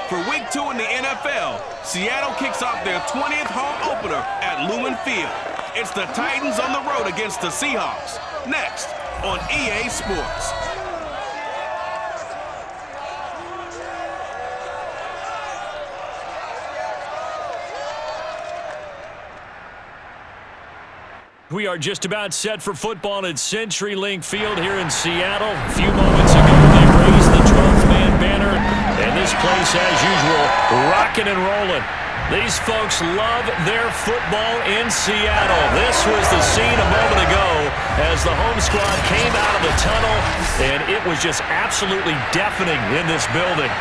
For Week 2 in the NFL, Seattle kicks off their 20th home opener at Lumen Field. It's the Titans on the road against the Seahawks. Next on EA Sports. We are just about set for football at CenturyLink Field here in Seattle. A few moments ago, they raised the 12th-man banner, and this place, as usual, rocking and rolling. These folks love their football in Seattle. This was the scene a moment ago as the home squad came out of the tunnel, and it was just absolutely deafening in this building.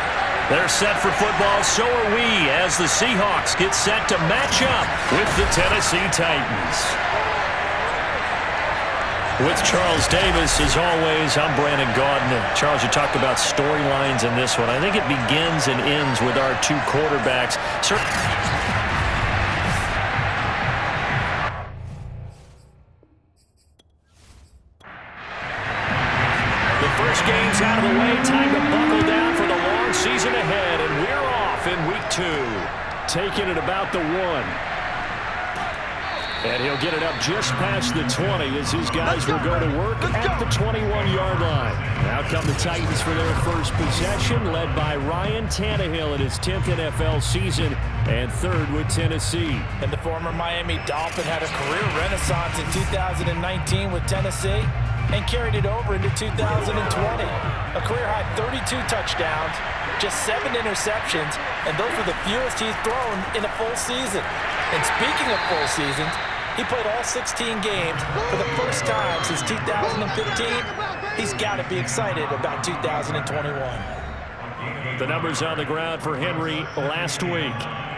They're set for football, so are we, as the Seahawks get set to match up with the Tennessee Titans. With Charles Davis, as always, I'm Brandon Gaudin. Charles, you talked about storylines in this one. I think it begins and ends with our two quarterbacks. The first game's out of the way. Time to buckle down for the long season ahead, and we're off in Week 2. Taking it about the 1. And he'll get it up just past the 20 as his guys will go to work at the 21-yard line. Now come the Titans for their first possession, led by Ryan Tannehill in his 10th NFL season and 3rd with Tennessee. And the former Miami Dolphin had a career renaissance in 2019 with Tennessee and carried it over into 2020. A career-high 32 touchdowns, just 7 interceptions, and those were the fewest he's thrown in a full season. And speaking of full seasons, he played all 16 games for the first time since 2015. He's got to be excited about 2021. The numbers on the ground for Henry last week.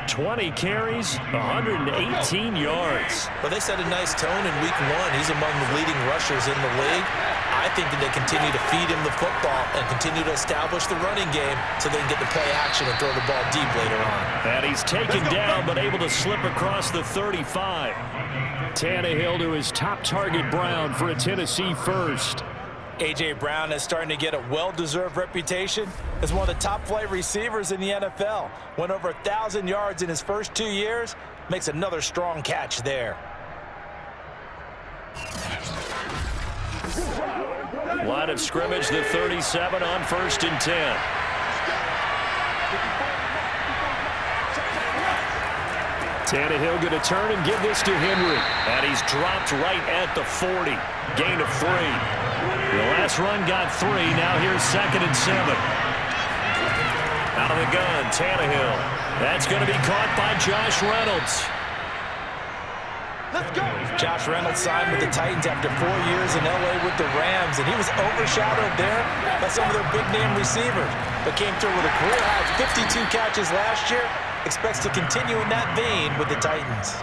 20 carries, 118 yards. Well, they set a nice tone in Week 1. He's among the leading rushers in the league. I think that they continue to feed him the football and continue to establish the running game so they can get the play action and throw the ball deep later on. And he's taken down but able to slip across the 35. Tannehill to his top target, Brown, for a Tennessee first. A.J. Brown is starting to get a well-deserved reputation as one of the top-flight receivers in the NFL. Went over 1,000 yards in his first 2 years. Makes another strong catch there. Line of scrimmage, the 37 on 1st and 10. Tannehill going to turn and give this to Henry. And he's dropped right at the 40. Gain of 3. The last run got 3. Now here's 2nd and 7. Out of the gun, Tannehill. That's going to be caught by Josh Reynolds. Let's go. Josh Reynolds signed with the Titans after 4 years in L.A. with the Rams, and he was overshadowed there by some of their big-name receivers, but came through with a career-high 52 catches last year. Expects to continue in that vein with the Titans.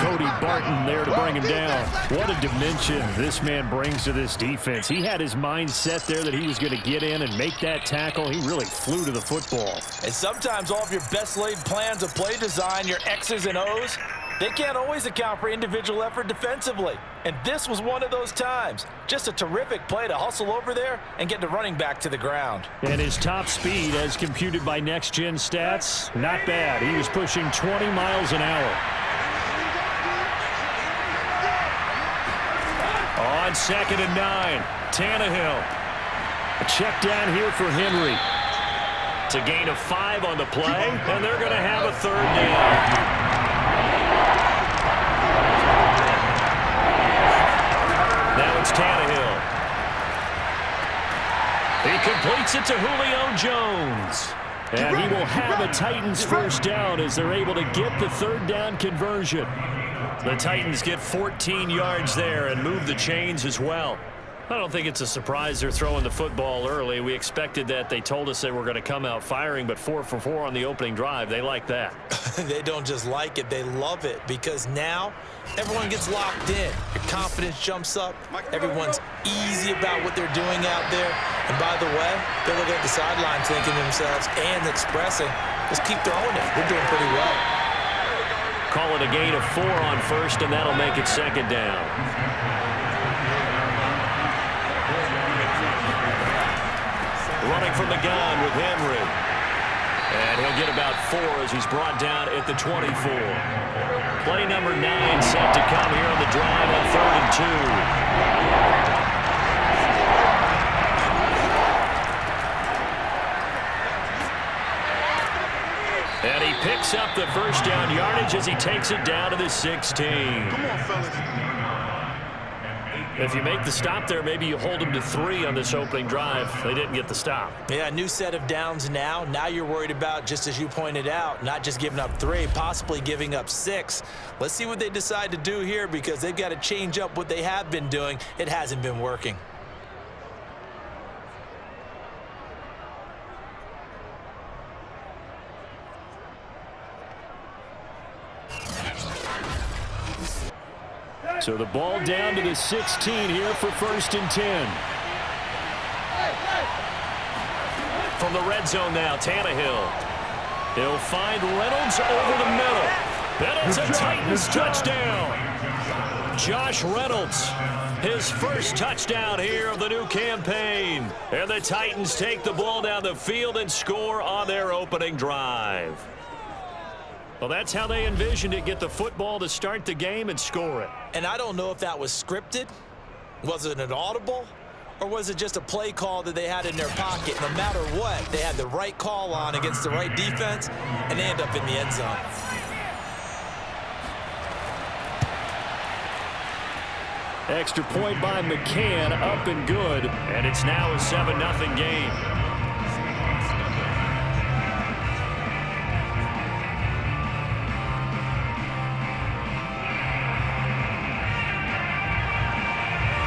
Cody Barton there to bring him down. What a dimension this man brings to this defense. He had his mind set there that he was going to get in and make that tackle. He really flew to the football. And sometimes all of your best-laid plans of play design, your X's and O's, they can't always account for individual effort defensively. And this was one of those times. Just a terrific play to hustle over there and get the running back to the ground. And his top speed, as computed by Next Gen Stats, not bad. He was pushing 20 miles an hour. On 2nd and 9, Tannehill. A check down here for Henry. It's a gain of 5 on the play, and they're going to have a 3rd down. Now it's Tannehill. He completes it to Julio Jones. And he will have a Titans first down as they're able to get the 3rd down conversion. The Titans get 14 yards there and move the chains as well. I don't think it's a surprise they're throwing the football early. We expected that. They told us they were going to come out firing, but 4 for 4 on the opening drive. They like that. They don't just like it, they love it, because now everyone gets locked in. Your confidence jumps up. Everyone's easy about what they're doing out there. And by the way, they're looking at the sideline thinking to themselves and expressing, just keep throwing it. We're doing pretty well. Call it a gain of 4 on 1st, and that'll make it 2nd down. Running from the gun with Henry. And he'll get about 4 as he's brought down at the 24. Play number 9 set to come here on the drive on 3rd and 2. And he picks up the first down yardage as he takes it down to the 16. Come on, fellas. If you make the stop there, maybe you hold them to 3 on this opening drive. They didn't get the stop. Yeah, new set of downs now. Now you're worried about, just as you pointed out, not just giving up 3, possibly giving up 6. Let's see what they decide to do here because they've got to change up what they have been doing. It hasn't been working. So the ball down to the 16 here for 1st and 10. From the red zone now, Tannehill. He'll find Reynolds over the middle. Then it's a Titans touchdown. Josh Reynolds, his first touchdown here of the new campaign. And the Titans take the ball down the field and score on their opening drive. Well, that's how they envisioned it, get the football to start the game and score it. And I don't know if that was scripted. Was it an audible? Or was it just a play call that they had in their pocket? No matter what, they had the right call on against the right defense, and they end up in the end zone. Extra point by McCann, up and good. And it's now a 7-0 game.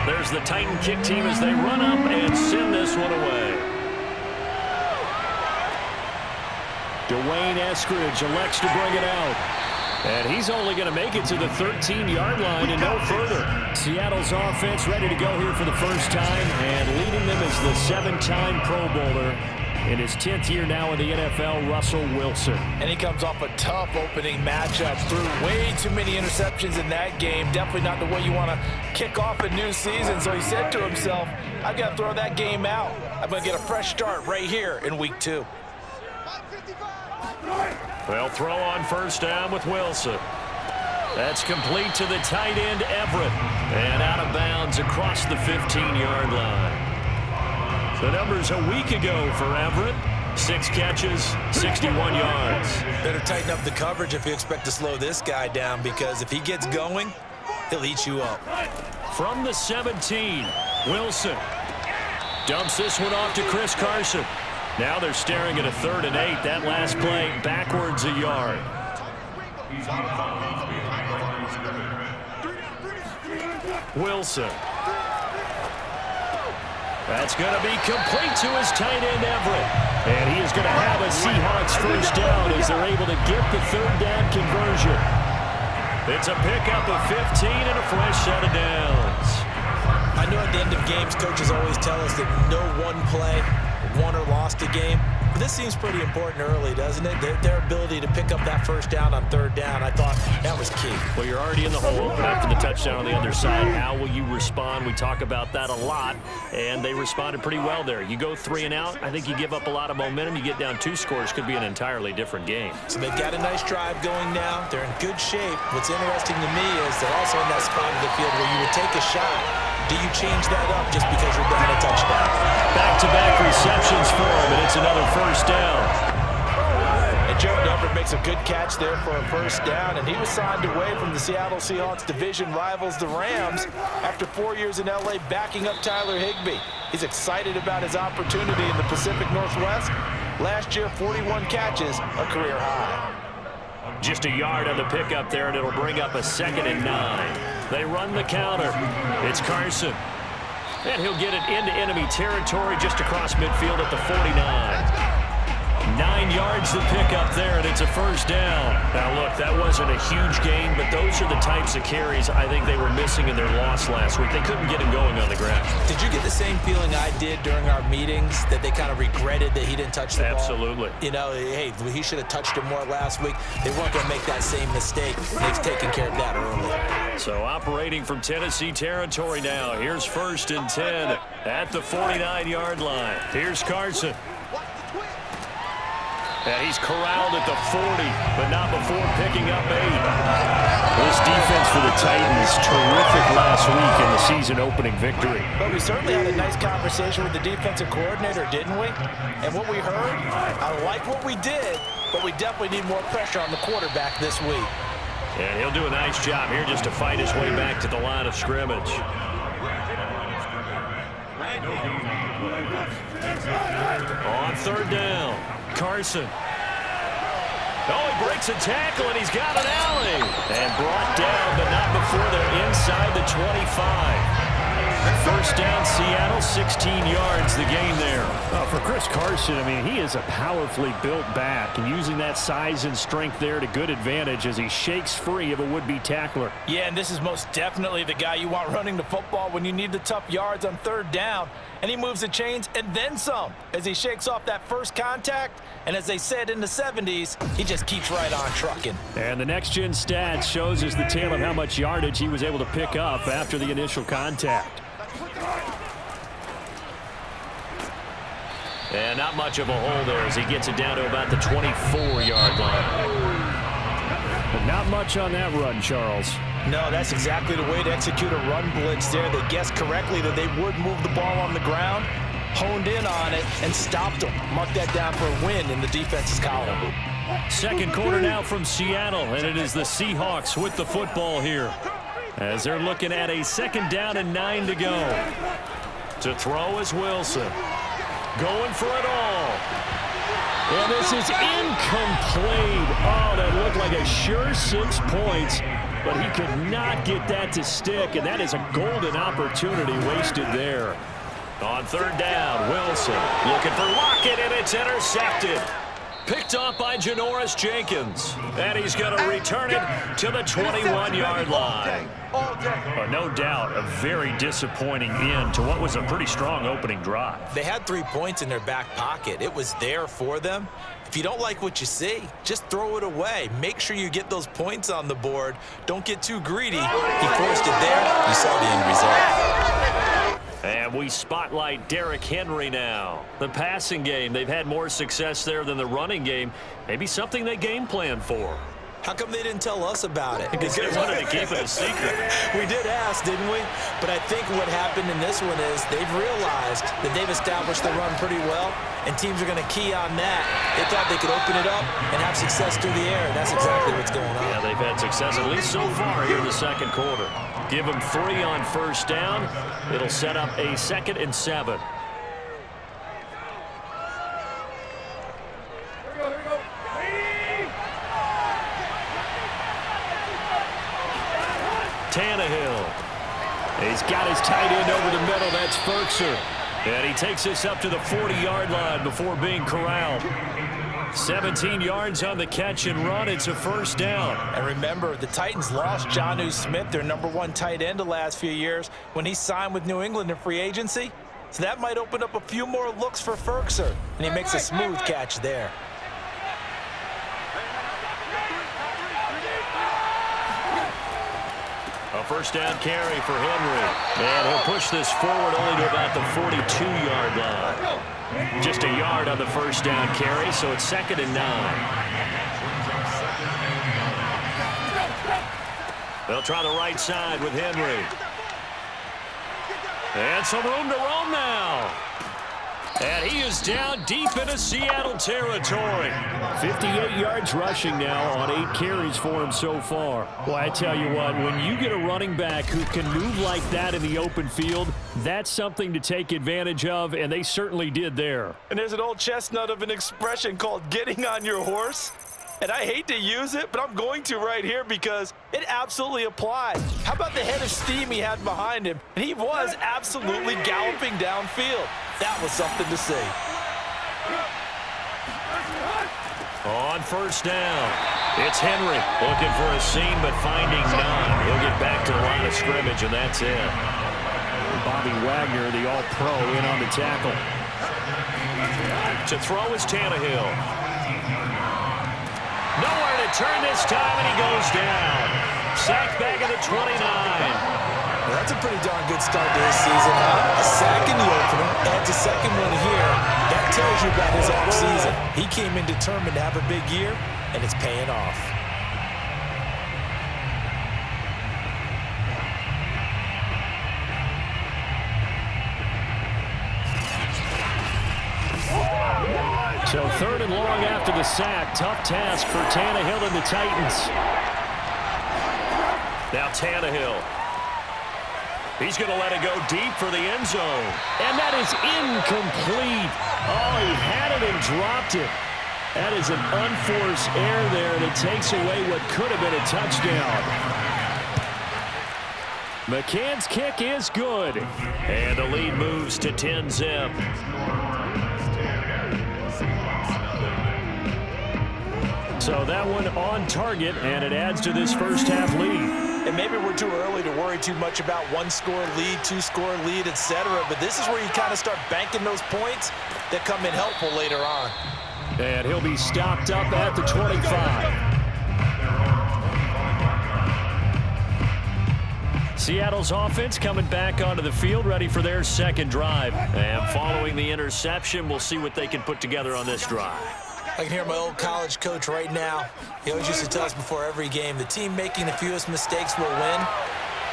There's the Titan kick team as they run up and send this one away. Dwayne Eskridge elects to bring it out. And he's only going to make it to the 13-yard line and no further. Seattle's offense ready to go here for the first time, and leading them is the 7-time Pro Bowler. In his 10th year now in the NFL, Russell Wilson. And he comes off a tough opening matchup. Threw way too many interceptions in that game. Definitely not the way you want to kick off a new season. So he said to himself, I've got to throw that game out. I'm going to get a fresh start right here in week 2. They'll throw on first down with Wilson. That's complete to the tight end, Everett. And out of bounds across the 15-yard line. The numbers a week ago for Everett. 6 catches, 61 yards. Better tighten up the coverage if you expect to slow this guy down, because if he gets going, he'll eat you up. From the 17, Wilson dumps this one off to Chris Carson. Now they're staring at a 3rd and 8. That last play backwards a yard. Wilson. That's going to be complete to his tight end, Everett. And he is going to have a Seahawks first down as they're able to get the 3rd down conversion. It's a pickup of 15 and a fresh set of downs. I know at the end of games, coaches always tell us that no one play won or lost a game. But this seems pretty important early, doesn't it? Their ability to pick up that first down on 3rd down, I thought that was key. Well, you're already in the hole after the touchdown on the other side. How will you respond? We talk about that a lot, and they responded pretty well there. You go 3 and out, I think you give up a lot of momentum. You get down 2 scores, could be an entirely different game. So they've got a nice drive going now. They're in good shape. What's interesting to me is they're also in that spot of the field where you would take a shot. Do you change that up just because you're down a touchdown? Back-to-back receptions for him, and it's another first down. And Joe Everett makes a good catch there for a first down, and he was signed away from the Seattle Seahawks division rivals, the Rams, after 4 years in L.A. backing up Tyler Higbee. He's excited about his opportunity in the Pacific Northwest. Last year, 41 catches, a career high. Just a yard on the pickup there, and it'll bring up a 2nd and 9. They run the counter. It's Carson. And he'll get it into enemy territory just across midfield at the 49. 9 yards to pick up there, and it's a first down. Now, look, that wasn't a huge gain, but those are the types of carries I think they were missing in their loss last week. They couldn't get him going on the ground. Did you get the same feeling I did during our meetings, that they kind of regretted that he didn't touch the ball? Absolutely. You know, hey, he should have touched it more last week. They weren't going to make that same mistake. They've taken care of that early. So operating from Tennessee territory now. Here's 1st and 10 at the 49-yard line. Here's Carson. And he's corralled at the 40, but not before picking up 8. This defense for the Titans, terrific last week in the season-opening victory. But we certainly had a nice conversation with the defensive coordinator, didn't we? And what we heard, I like what we did, but we definitely need more pressure on the quarterback this week. And he'll do a nice job here just to fight his way back to the line of scrimmage. On 3rd down, Carson. Oh, he breaks a tackle, and he's got an alley. And brought down, but not before they're inside the 25. 1st down, Seattle, 16 yards, the gain there. For Chris Carson, I mean, he is a powerfully built back, and using that size and strength there to good advantage as he shakes free of a would-be tackler. Yeah, and this is most definitely the guy you want running the football when you need the tough yards on 3rd down. And he moves the chains and then some as he shakes off that first contact. And as they said in the 70s, he just keeps right on trucking. And the next-gen stats shows us the tale of how much yardage he was able to pick up after the initial contact. And not much of a hole there as he gets it down to about the 24-yard line. But not much on that run, Charles. No, that's exactly the way to execute a run blitz there. They guessed correctly that they would move the ball on the ground, honed in on it, and stopped them. Mark that down for a win in the defense's column. 2nd quarter now from Seattle, and it is the Seahawks with the football here. As they're looking at a 2nd down and 9 to go. To throw is Wilson. Going for it all. And this is incomplete. Oh, that looked like a sure 6 points. But he could not get that to stick, and that is a golden opportunity wasted there. On 3rd down, Wilson looking for Lockett, and it's intercepted. Picked off by Janoris Jenkins. And he's going to return it to the 21-yard line. No doubt, a very disappointing end to what was a pretty strong opening drive. They had 3 points in their back pocket. It was there for them. If you don't like what you see, just throw it away. Make sure you get those points on the board. Don't get too greedy. He forced it there. You saw the end result. And we spotlight Derrick Henry now. The passing game, they've had more success there than the running game. Maybe something they game plan for. How come they didn't tell us about it? Because they wanted to keep it a secret. We did ask, didn't we? But I think what happened in this one is they've realized that they've established the run pretty well, and teams are going to key on that. They thought they could open it up and have success through the air, and that's exactly what's going on. Yeah, they've had success, at least so far here in the 2nd quarter. Give them 3 on 1st down. It'll set up a 2nd and 7. Tannehill. He's got his tight end over the middle. That's Ferkser. And he takes this up to the 40-yard line before being corralled. 17 yards on the catch and run. It's a 1st down. And remember, the Titans lost Jonnu Smith, their #1 tight end the last few years, when he signed with New England in free agency. So that might open up a few more looks for Ferkser. And he makes a smooth catch there. A 1st down carry for Henry. And he'll push this forward only to about the 42-yard line. Just a yard on the 1st down carry, so it's 2nd and 9. They'll try the right side with Henry. And some room to roam now. And he is down deep into Seattle territory. 58 yards rushing now on 8 carries for him so far. Well, I tell you what, when you get a running back who can move like that in the open field, that's something to take advantage of, and they certainly did there. And there's an old chestnut of an expression called getting on your horse. And I hate to use it, but I'm going to right here because it absolutely applies. How about the head of steam he had behind him? And he was absolutely galloping downfield. That was something to see. On 1st down, it's Henry looking for a seam but finding none. He'll get back to the line of scrimmage, and that's it. Bobby Wagner, the all-pro, in on the tackle. To throw is Tannehill. Nowhere to turn this time, and he goes down. Sacked back at the 29. Well, that's a pretty darn good start to his season. A sack in the opener, adds a 2nd one here. That tells you about his offseason. He came in determined to have a big year, and it's paying off. So 3rd and long after the sack. Tough task for Tannehill and the Titans. Now Tannehill. He's going to let it go deep for the end zone. And that is incomplete. Oh, he had it and dropped it. That is an unforced error there, and it takes away what could have been a touchdown. McCann's kick is good. And the lead moves to 10-zip. So that one on target, and it adds to this first half lead. And maybe we're too early to worry too much about one-score lead, two-score lead, etc. But this is where you kind of start banking those points that come in helpful later on. And he'll be stopped up at the 25. Seattle's offense coming back onto the field, ready for their second drive. And following the interception, we'll see what they can put together on this drive. I can hear my old college coach right now. He always used to tell us before every game, the team making the fewest mistakes will win.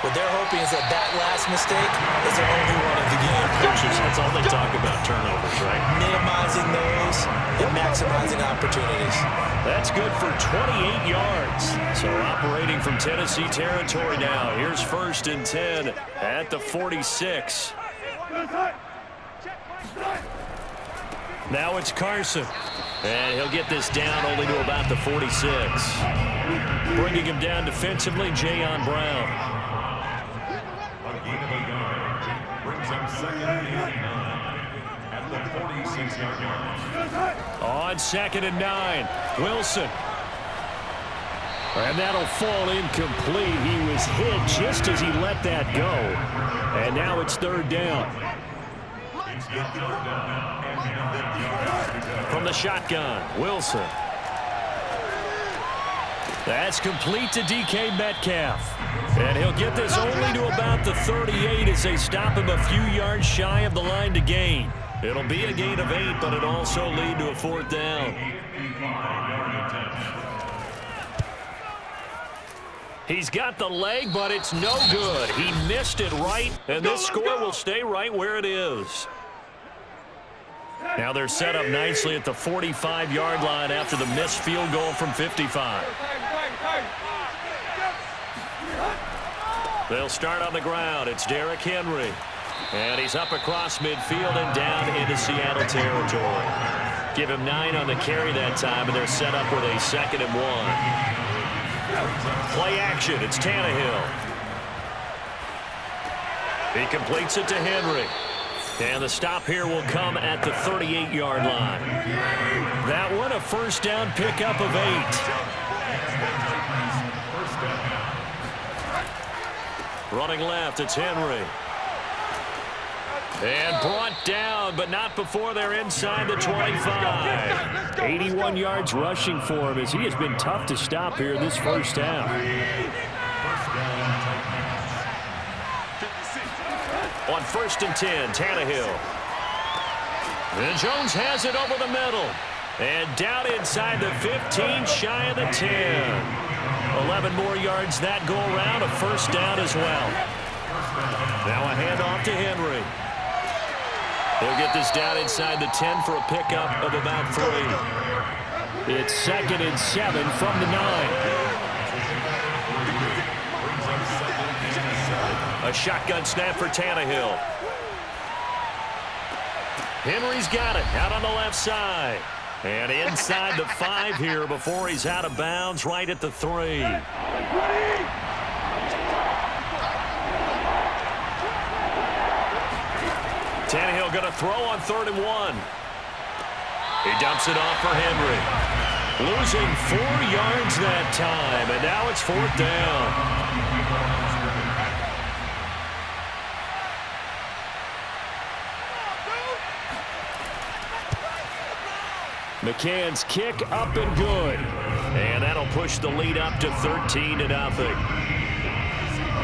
What they're hoping is that last mistake is their only one of the game. Coaches, that's all they talk about, turnovers, right? Minimizing those and maximizing opportunities. That's good for 28 yards. So operating from Tennessee territory now. Here's 1st and 10 at the 46. Now it's Carson. And he'll get this down only to about the 46. Bringing him down defensively, Jayon Brown. On 2nd and 9, Wilson. And that'll fall incomplete. He was hit just as he let that go. And now it's 3rd down. From the shotgun, Wilson. That's complete to DK Metcalf. And he'll get this only to about the 38 as they stop him a few yards shy of the line to gain. It'll be a gain of 8, but it'll also lead to a 4th down. He's got the leg, but it's no good. He missed it right, and this score will stay right where it is. Now they're set up nicely at the 45-yard line after the missed field goal from 55. They'll start on the ground. It's Derrick Henry. And he's up across midfield and down into Seattle territory. Give him 9 on the carry that time, and they're set up with a 2nd and 1. Play action. It's Tannehill. He completes it to Henry. And the stop here will come at the 38-yard line. That one a 1st down pickup of 8. Running left, it's Henry. And brought down, but not before they're inside the 25. 81 yards rushing for him as he has been tough to stop here this first half. On 1st and 10, Tannehill. And Jones has it over the middle. And down inside the 15, shy of the 10. 11 more yards that go around, a 1st down as well. Now a handoff to Henry. He'll get this down inside the 10 for a pickup of about 3. It's 2nd and 7 from the 9. A shotgun snap for Tannehill. Henry's got it out on the left side. And inside the 5 here before he's out of bounds right at the 3. Tannehill going to throw on 3rd and 1. He dumps it off for Henry. Losing 4 yards that time, and now it's 4th down. McCann's kick up and good. And that'll push the lead up to 13-0.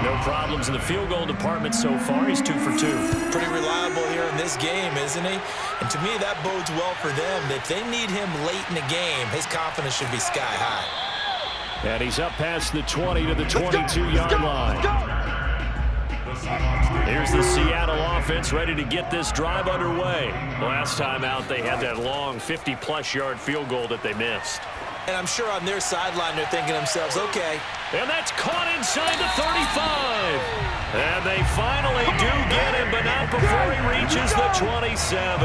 No problems in the field goal department so far. He's 2 for 2. Pretty reliable here in this game, isn't he? And to me, that bodes well for them. If they need him late in the game, his confidence should be sky high. And he's up past the 20 to the 22-yard line. Here's the Seattle offense ready to get this drive underway. Last time out, they had that long 50-plus yard field goal that they missed. And I'm sure on their sideline, they're thinking to themselves, okay. And that's caught inside the 35. And they finally do get him, but not before he reaches the 27.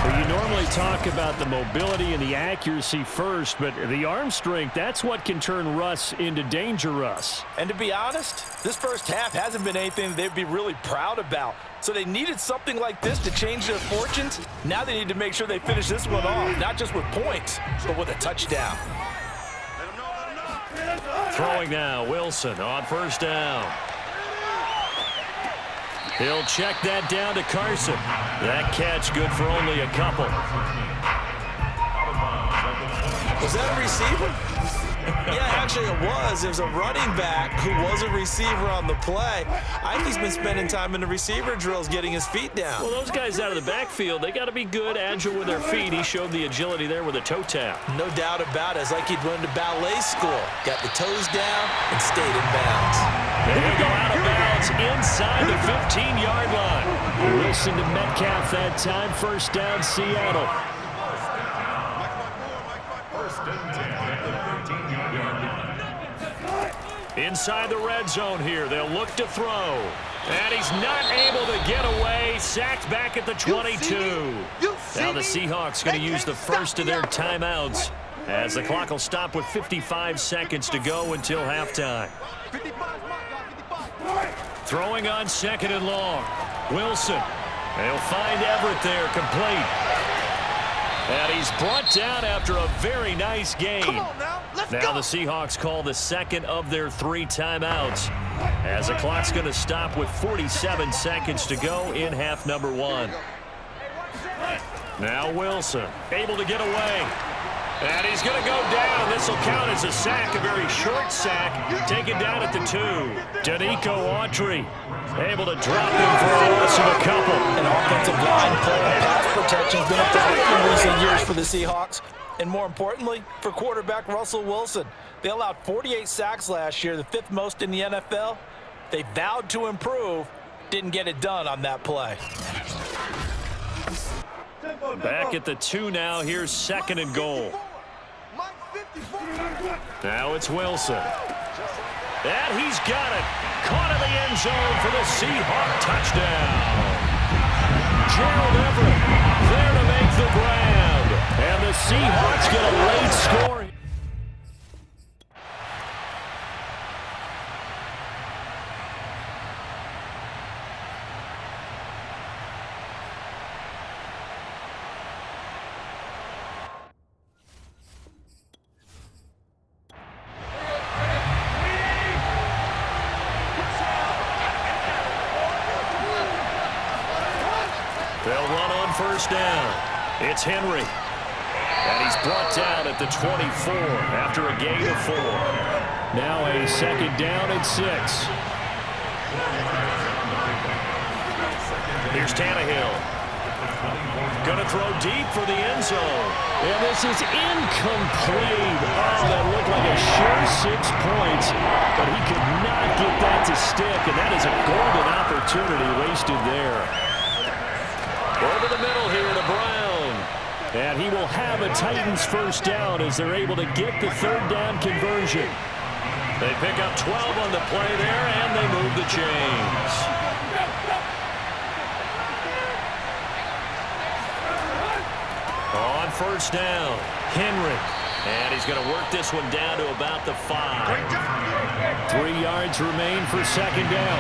Well, you normally talk about the mobility and the accuracy first, but the arm strength, that's what can turn Russ into danger, Russ. And to be honest, this first half hasn't been anything they'd be really proud about. So they needed something like this to change their fortunes. Now they need to make sure they finish this one off, not just with points, but with a touchdown. Throwing now, Wilson on first down. He'll check that down to Carson. That catch good for only a couple. Was that a receiver? Yeah, actually it was. It was a running back who was a receiver on the play. I think he's been spending time in the receiver drills getting his feet down. Well, those guys out of the backfield, they got to be good, agile with their feet. He showed the agility there with a toe tap. No doubt about it. It's like he'd went to ballet school. Got the toes down and stayed in bounds. And he'll go out of bounds inside the 15-yard line. Wilson to Metcalf that time. First down, Seattle. Inside the red zone here. They'll look to throw. And he's not able to get away. Sacked back at the 22. Now the Seahawks going to use the first of their timeouts as the clock will stop with 55 seconds to go until halftime. Throwing on second and long. Wilson. They'll find Everett there, complete. And he's brought down after a very nice gain. Now the Seahawks call the second of their 3 timeouts as the clock's going to stop with 47 seconds to go in half number 1. Now Wilson able to get away. And he's going to go down. This will count as a sack, a very short sack. Taken down at the 2. Danico Autry able to drop him for a loss of a couple. An offensive line play and pass protection has been a problem in recent years for the Seahawks. And more importantly, for quarterback Russell Wilson. They allowed 48 sacks last year, the 5th most in the NFL. They vowed to improve, didn't get it done on that play. Back at the 2 now. Here's second and goal. Now it's Wilson. And he's got it. Caught in the end zone for the Seahawk touchdown. Gerald Everett there to make the grab. And the Seahawks get a late score. They'll run on first down. It's Henry. And he's brought down at the 24 after a gain of 4. Now a second down and 6. Here's Tannehill. Going to throw deep for the end zone. And this is incomplete. Oh, that looked like a sure 6 points. But he could not get that to stick. And that is a golden opportunity wasted there. Over the middle here to Brown. And he will have a Titans first down as they're able to get the 3rd down conversion. They pick up 12 on the play there, and they move the chains. On first down, Henry. And he's going to work this one down to about the 5. 3 yards remain for second down.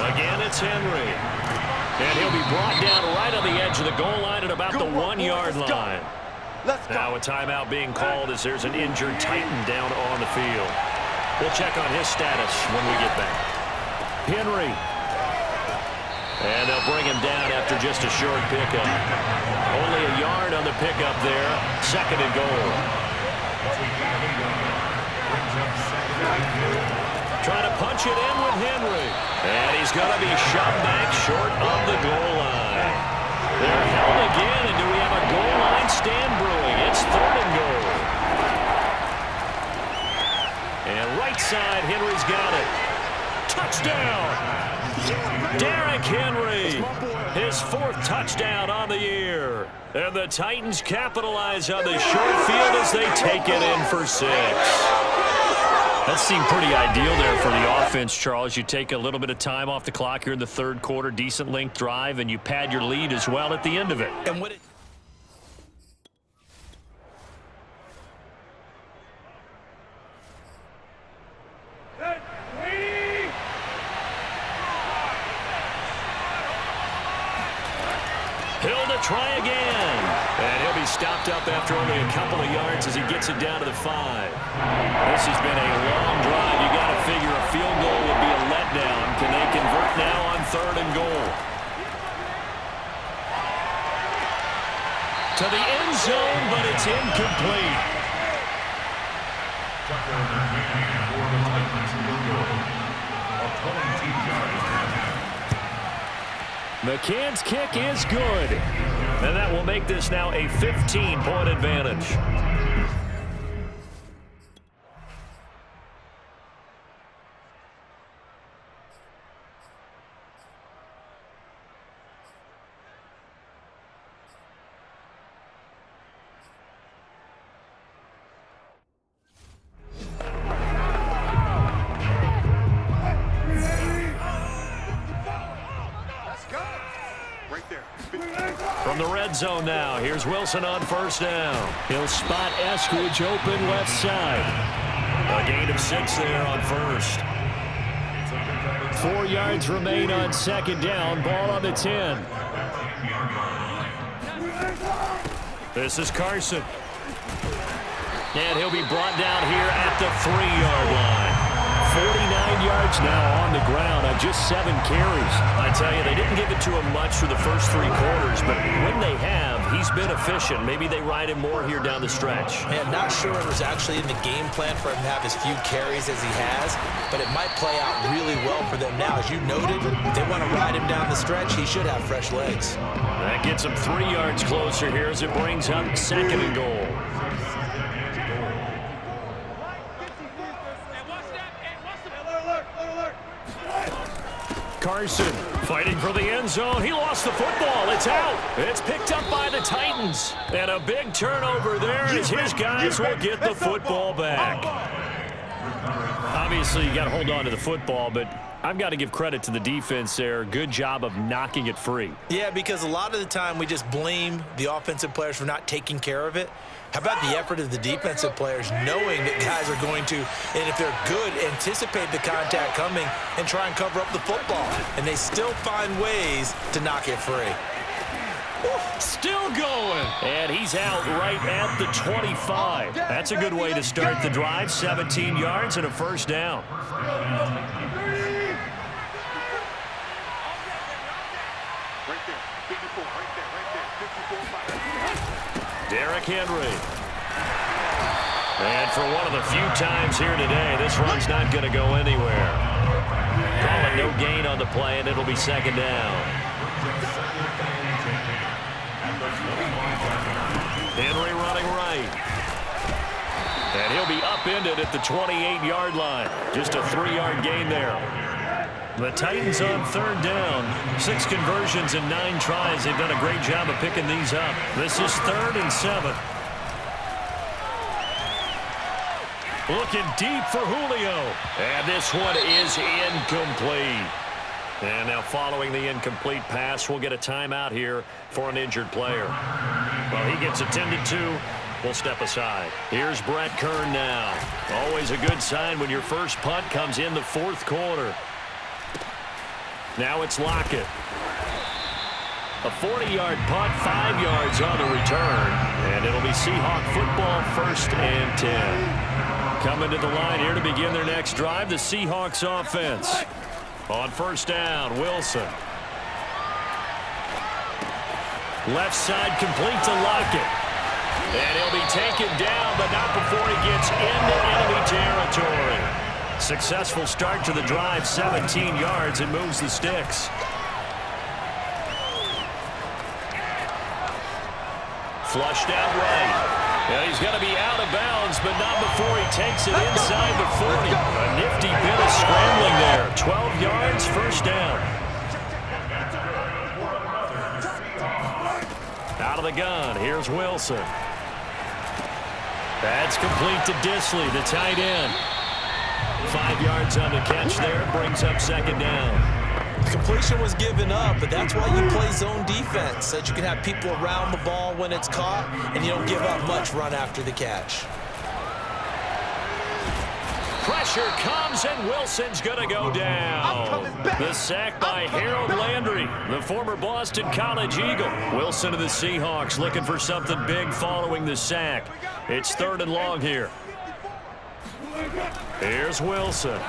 Again, it's Henry. And he'll be brought down right on the edge of the goal line at about the 1-yard line. Now a timeout being called as there's an injured Titan down on the field. We'll check on his status when we get back. Henry. And they'll bring him down after just a short pickup. Only a yard on the pickup there. Second and goal. Trying to punch it in with Henry. And he's going to be shoved back short of the goal line. They're held again, and do we have a goal line stand brewing? It's 3rd and goal. And right side, Henry's got it. Touchdown! Derrick Henry, his 4th touchdown on the year. And the Titans capitalize on the short field as they take it in for 6. That seemed pretty ideal there for the offense, Charles. You take a little bit of time off the clock here in the 3rd quarter, decent length drive, and you pad your lead as well at the end of it. And what it Hill to try again. And he'll be stopped up after only a couple of yards as he gets it down to the 5. This has been a long drive. You got to figure a field goal would be a letdown. Can they convert now on 3rd and goal? To the end zone, but it's incomplete. McCann's kick is good. And that will make this now a 15-point advantage. From the red zone now, here's Wilson on 1st down. He'll spot Eskridge open left side. A gain of 6 there on 1st. 4 yards remain on 2nd down. Ball on the 10. This is Carson. And he'll be brought down here at the 3-yard line. 49 yards now on the ground on just 7 carries. I tell you, they didn't give it to him much for the first 3 quarters, but when they have, he's been efficient. Maybe they ride him more here down the stretch. Man, not sure it was actually in the game plan for him to have as few carries as he has, but it might play out really well for them now. As you noted, if they want to ride him down the stretch, he should have fresh legs. That gets him 3 yards closer here as it brings up 2nd and goal. Carson fighting for the end zone. He lost the football. It's out. It's picked up by the Titans. And a big turnover there as his guys will get the football back. Obviously, you got to hold on to the football, but I've got to give credit to the defense there. Good job of knocking it free. Yeah, because a lot of the time we just blame the offensive players for not taking care of it. How about the effort of the defensive players knowing that guys are going to, and if they're good, anticipate the contact coming and try and cover up the football. And they still find ways to knock it free. Still going. And he's out right at the 25. That's a good way to start the drive. 17 yards and a 1st down. Derrick Henry. And for one of the few times here today, this run's not going to go anywhere. Calling no gain on the play, and it'll be 2nd down. Henry running right. And he'll be upended at the 28-yard line. Just a 3-yard gain there. The Titans on 3rd down. 6 conversions and 9 tries. They've done a great job of picking these up. This is 3rd and 7. Looking deep for Julio. And this one is incomplete. And now following the incomplete pass, we'll get a timeout here for an injured player. Well, he gets attended to. We'll step aside. Here's Brett Kern now. Always a good sign when your first punt comes in the 4th quarter. Now it's Lockett. A 40-yard punt, 5 yards on the return. And it'll be Seahawk football, 1st and 10. Coming to the line here to begin their next drive, the Seahawks offense. On 1st down, Wilson. Left side complete to Lockett. And he'll be taken down, but not before he gets into enemy territory. Successful start to the drive, 17 yards, and moves the sticks. Flushed out right. And he's going to be out of bounds, but not before he takes it inside the 40. A nifty bit of scrambling there. 12 yards, first down. Out of the gun, here's Wilson. That's complete to Disley, the tight end. 5 yards on the catch there, brings up second down. Completion was given up, but that's why you play zone defense, so that you can have people around the ball when it's caught, and you don't give up much run after the catch. Pressure comes, and Wilson's going to go down. The sack by Harold Landry, the former Boston College Eagle. Wilson of the Seahawks looking for something big following the sack. It's 3rd and long here. Here's Wilson.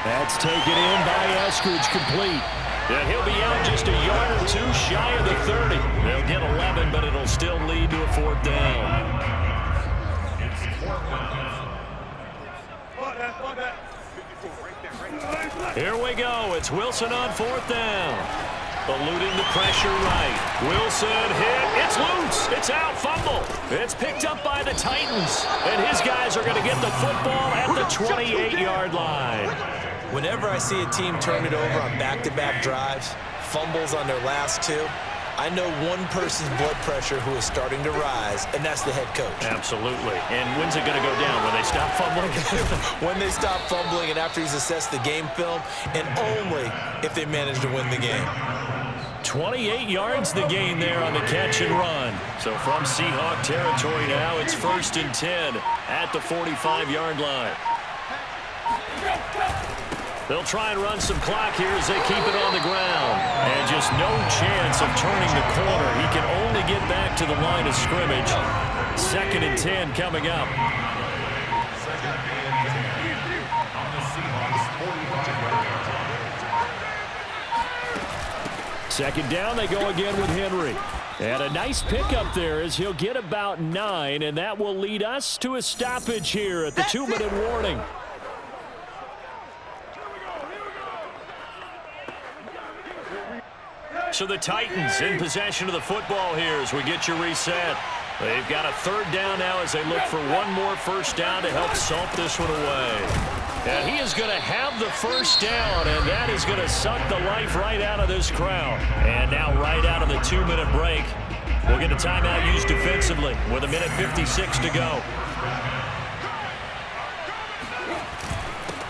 That's taken in by Eskridge, complete. And he'll be out just a yard or two shy of the 30. They'll get 11, but it'll still lead to a 4th down. Here we go. It's Wilson on 4th down. Eluding the pressure right. Wilson hit. It's loose. It's out. Fumble. It's picked up by the Titans. And his guys are going to get the football at the 28-yard line. Whenever I see a team turn it over on back-to-back drives, fumbles on their last two, I know one person's blood pressure who is starting to rise, and that's the head coach. Absolutely. And when's it going to go down? When they stop fumbling? When they stop fumbling and after he's assessed the game film, and only if they manage to win the game. 28 yards the gain there on the catch and run. So from Seahawk territory now, it's 1st and 10 at the 45-yard line. They'll try and run some clock here as they keep it on the ground. And just no chance of turning the corner. He can only get back to the line of scrimmage. 2nd and 10 coming up. Second down, they go again with Henry. And a nice pickup there as he'll get about 9, and that will lead us to a stoppage here at the 2-minute warning. So the Titans in possession of the football here as we get you reset. They've got a 3rd down now as they look for one more first down to help salt this one away. And he is going to have the first down, and that is going to suck the life right out of this crowd. And now right out of the 2-minute break, we'll get a timeout used defensively with 1:56 to go.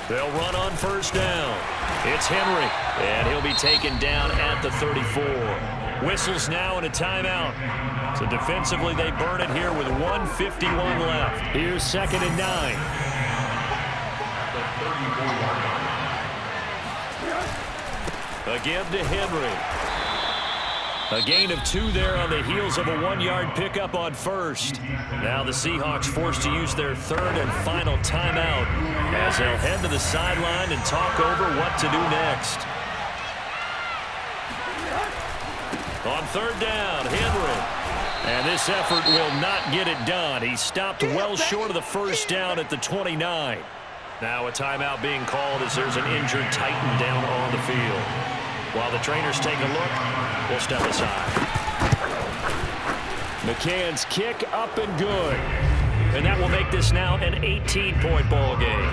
They'll run on first down. It's Henry, and he'll be taken down at the 34. Whistles now and a timeout. So defensively, they burn it here with 1:51 left. Here's 2nd and 9. Again to Henry. A gain of 2 there on the heels of a 1-yard pickup on first. Now the Seahawks forced to use their 3rd and final timeout as they'll head to the sideline and talk over what to do next. On 3rd down, Henry. And this effort will not get it done. He stopped well short of the first down at the 29. Now a timeout being called as there's an injured Titan down on the field. While the trainers take a look, we'll step aside. McCann's kick up and good. And that will make this now an 18-point ball game.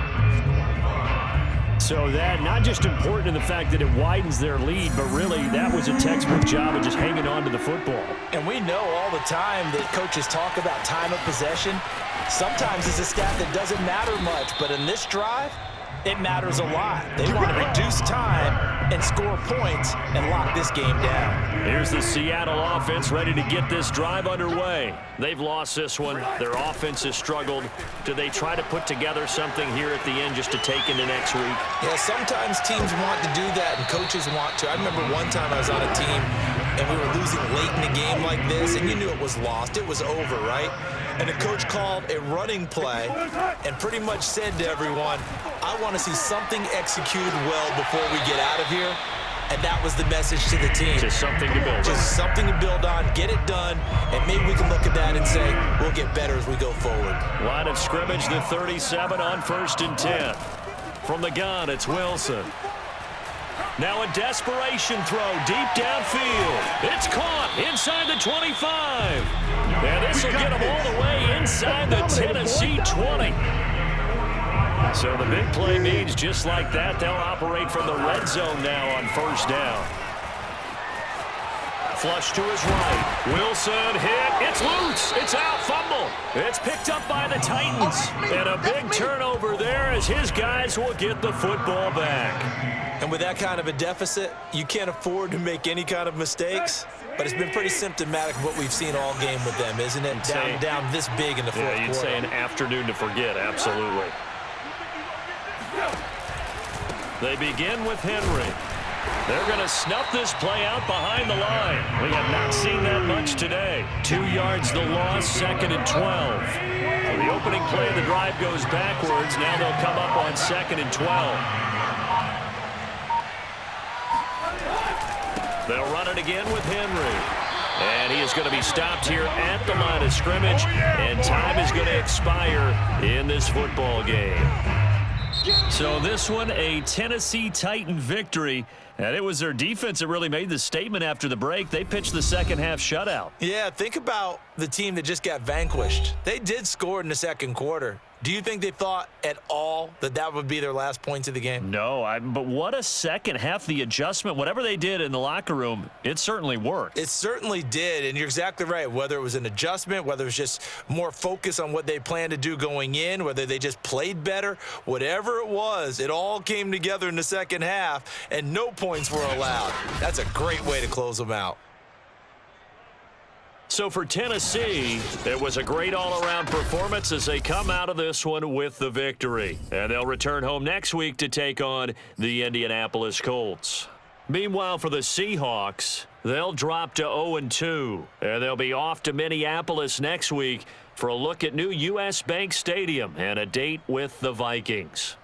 So that not just important in the fact that it widens their lead, but really that was a textbook job of just hanging on to the football. And we know all the time that coaches talk about time of possession. Sometimes it's a stat that doesn't matter much, but in this drive, it matters a lot. They want to reduce time and score points and lock this game down. Here's the Seattle offense ready to get this drive underway. They've lost this one. Their offense has struggled. Do they try to put together something here at the end just to take into next week? Yeah, sometimes teams want to do that and coaches want to. I remember one time I was on a team and we were losing late in a game like this, and you knew it was lost. It was over, right? And the coach called a running play and pretty much said to everyone, I want to see something executed well before we get out of here. and that was the message to the team. Just something to build on. Just something to build on, get it done, and maybe we can look at that and say we'll get better as we go forward. Line of scrimmage, the 37 on 1st and 10. From the gun, it's Wilson. Now a desperation throw deep downfield. It's caught inside the 25. And this will get him all the way inside the Tennessee 20. So the big play means just like that, they'll operate from the red zone now on 1st down. Flush to his right. Wilson hit. It's loose. It's out. Fumble. It's picked up by the Titans. And a big turnover there as his guys will get the football back. And with that kind of a deficit, you can't afford to make any kind of mistakes. But it's been pretty symptomatic of what we've seen all game with them, isn't it? Down this big in the fourth quarter. Yeah, you'd say an afternoon to forget. Absolutely. They begin with Henry. They're going to snuff this play out behind the line. We have not seen that much today. 2 yards the loss, 2nd and 12. So the opening play of the drive goes backwards. Now they'll come up on 2nd and 12. They'll run it again with Henry. And he is going to be stopped here at the line of scrimmage. And time is going to expire in this football game. So this one, a Tennessee Titan victory. And it was their defense that really made the statement after the break. They pitched the second half shutout. Yeah, think about the team that just got vanquished. They did score in the second quarter. Do you think they thought at all that that would be their last points of the game? No, but what a second half. The adjustment, whatever they did in the locker room, it certainly worked. It certainly did, and you're exactly right. Whether it was an adjustment, whether it was just more focus on what they planned to do going in, whether they just played better, whatever it was, it all came together in the second half, and no points were allowed. That's a great way to close them out. So for Tennessee, it was a great all-around performance as they come out of this one with the victory. And they'll return home next week to take on the Indianapolis Colts. Meanwhile, for the Seahawks, they'll drop to 0-2. And they'll be off to Minneapolis next week for a look at new U.S. Bank Stadium and a date with the Vikings.